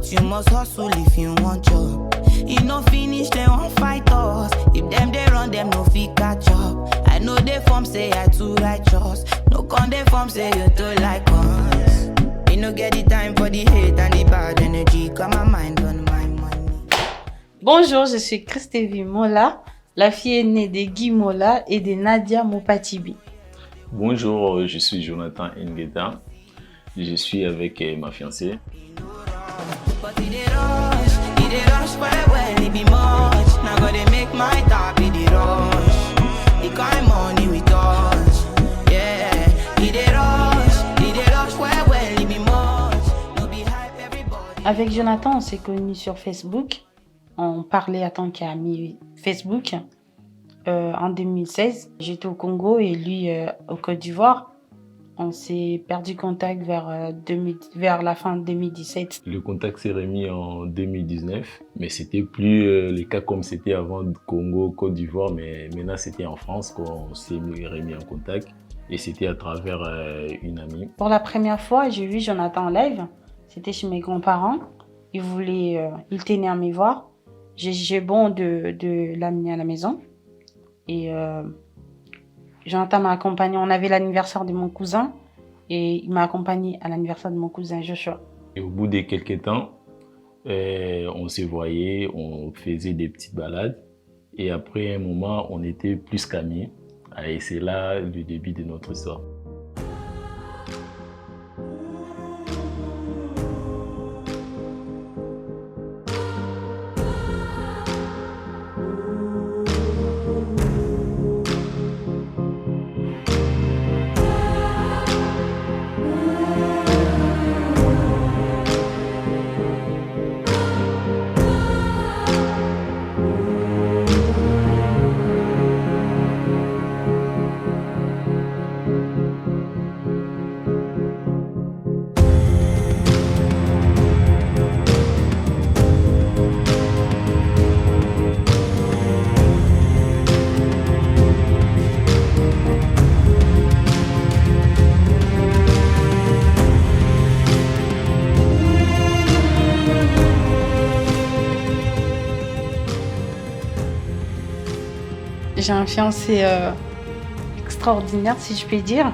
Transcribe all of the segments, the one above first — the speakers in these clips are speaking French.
But you must hustle if you want job. You no finish, they won't fight us. If them they run, them no fit catch up. I know they form say I too righteous. No con they form say you too like us. You no get the time for the hate and the bad energy. Got my mind on my money. Bonjour, je suis Christevie Mola, la fille aînée de Guy Mola et de Nadia Mopatibi. Bonjour, je suis Jonathan Ngueta. Je suis avec ma fiancée. Avec Jonathan, on s'est connus sur Facebook. On parlait en tant qu'amis Facebook. En 2016, j'étais au Congo et lui au Côte d'Ivoire. On s'est perdu contact vers la fin de 2017. Le contact s'est remis en 2019, mais c'était plus les cas comme c'était avant Congo, Côte d'Ivoire, mais maintenant c'était en France qu'on s'est remis en contact et c'était à travers une amie. Pour la première fois, j'ai vu Jonathan en live. C'était chez mes grands-parents. Il tenait à me voir. J'ai bon de l'amener à la maison. Et Jonathan m'a accompagné. On avait l'anniversaire de mon cousin et il m'a accompagné à l'anniversaire de mon cousin Joshua. Et au bout de quelques temps, on se voyait, on faisait des petites balades. Et après un moment, on était plus qu'amis. Et c'est là le début de notre histoire. J'ai un fiancé extraordinaire, si je puis dire,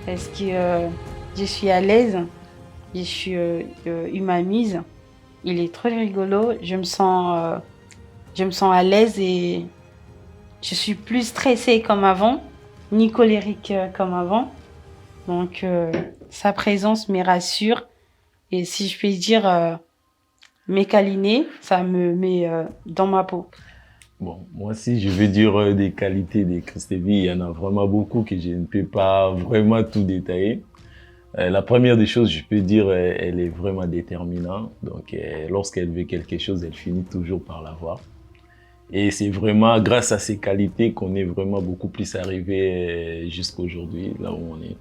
parce que je suis à l'aise, il m'a mise, il est très rigolo, je me sens à l'aise et je suis plus stressée comme avant, ni colérique comme avant. Donc sa présence me rassure et si je puis dire, mes câliner, ça me met dans ma peau. Bon, moi, si je veux dire des qualités de Christevie, il y en a vraiment beaucoup que je ne peux pas vraiment tout détailler. La première des choses, je peux dire, elle est vraiment déterminante. Donc, lorsqu'elle veut quelque chose, elle finit toujours par l'avoir. Et c'est vraiment grâce à ces qualités qu'on est vraiment beaucoup plus arrivé jusqu'à aujourd'hui, là où on est.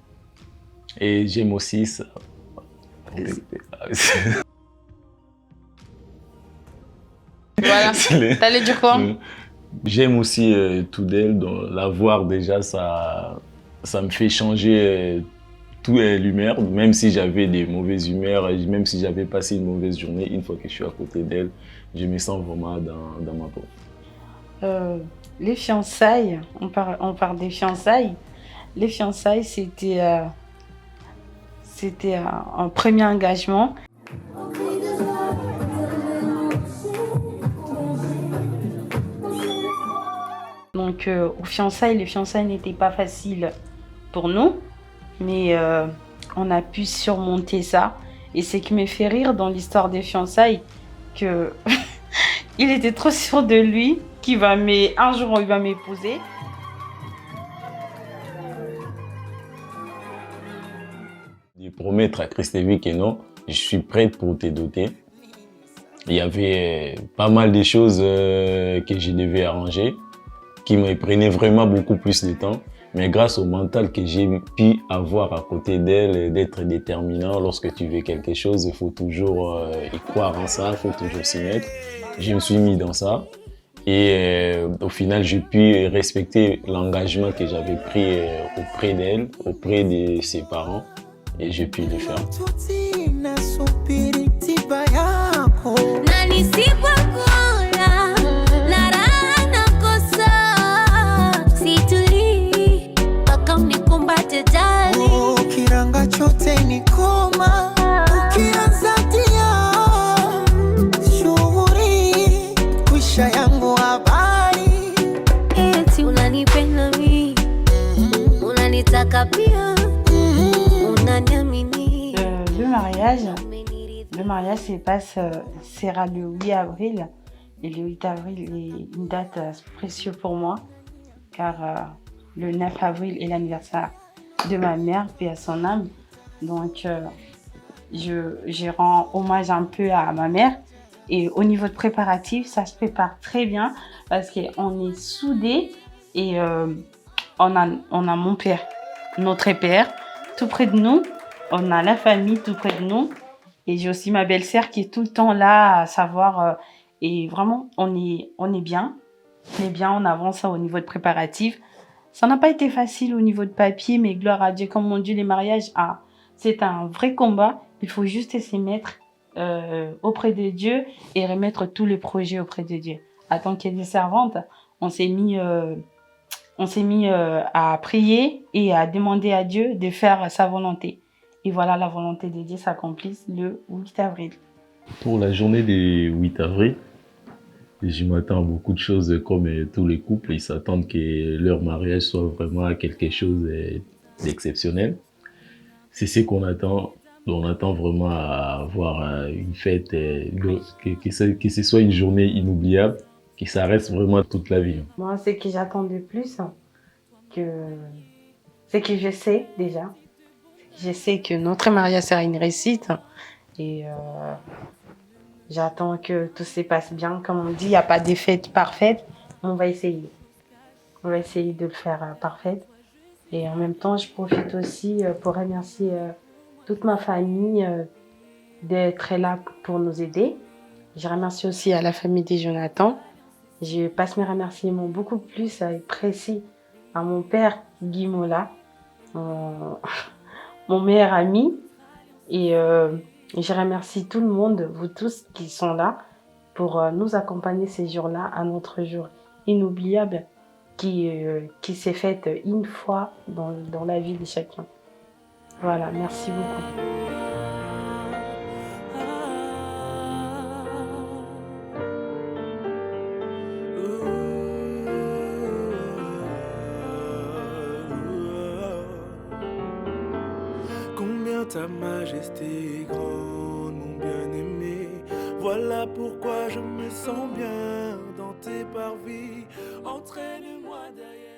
Et j'aime aussi ça. Voilà, t'allais dire quoi? J'aime aussi tout d'elle, la voir déjà, ça me fait changer toute l'humeur, même si j'avais des mauvaises humeurs, même si j'avais passé une mauvaise journée, une fois que je suis à côté d'elle, je me sens vraiment dans ma peau. Les fiançailles, on parle des fiançailles. Les fiançailles, c'était un premier engagement. Donc les fiançailles n'étaient pas faciles pour nous, mais on a pu surmonter ça. Et ce qui me fait rire dans l'histoire des fiançailles, que il était trop sûr de lui qu'un jour il va m'épouser. De promettre à Christevie que non, je suis prête pour te doter. Il y avait pas mal de choses que je devais arranger, qui me prenaient vraiment beaucoup plus de temps. Mais grâce au mental que j'ai pu avoir à côté d'elle, d'être déterminant, lorsque tu veux quelque chose, il faut toujours y croire en ça, il faut toujours s'y mettre. Je me suis mis dans ça. Et au final, j'ai pu respecter l'engagement que j'avais pris auprès d'elle, auprès de ses parents. Et j'ai pu le faire. Le mariage sera le 8 avril. Et le 8 avril est une date précieuse pour moi, car le 9 avril est l'anniversaire de ma mère, paix à son âme. Donc, je rends hommage un peu à ma mère. Et au niveau de préparatif, ça se prépare très bien parce qu'on est soudés et on a mon père, notre père, tout près de nous. On a la famille tout près de nous. Et j'ai aussi ma belle-sœur qui est tout le temps là à savoir. Et vraiment, on est bien. On est bien, on avance au niveau de préparatif. Ça n'a pas été facile au niveau de papier, mais gloire à Dieu, comme on dit, les mariages, c'est un vrai combat. Il faut juste s'y mettre auprès de Dieu et remettre tous les projets auprès de Dieu. En tant que servante, on s'est mis à prier et à demander à Dieu de faire sa volonté. Et voilà, la volonté de Dieu s'accomplisse le 8 avril. Pour la journée du 8 avril, je m'attends à beaucoup de choses comme tous les couples. Ils s'attendent que leur mariage soit vraiment quelque chose d'exceptionnel. C'est ce qu'on attend. On attend vraiment à avoir une fête, que ce soit une journée inoubliable, que ça reste vraiment toute la vie. Moi, ce que j'attends de plus, c'est que je sais déjà. Je sais que notre mariage sera une réussite. Et j'attends que tout se passe bien. Comme on dit, il n'y a pas de fête parfaite. On va essayer. On va essayer de le faire parfaite. Et en même temps, je profite aussi pour remercier toute ma famille d'être là pour nous aider. Je remercie aussi à la famille de Jonathan. Je passe mes remerciements beaucoup plus précis à mon père Guy Mola, mon meilleur ami. Et je remercie tout le monde, vous tous qui sont là, pour nous accompagner ces jours-là, à notre jour inoubliable qui s'est fait une fois dans la vie de chacun. Voilà, merci beaucoup. Combien ta majesté est grande, mon bien-aimé. Voilà pourquoi je me sens bien dans tes parvis. Entraîne-moi derrière.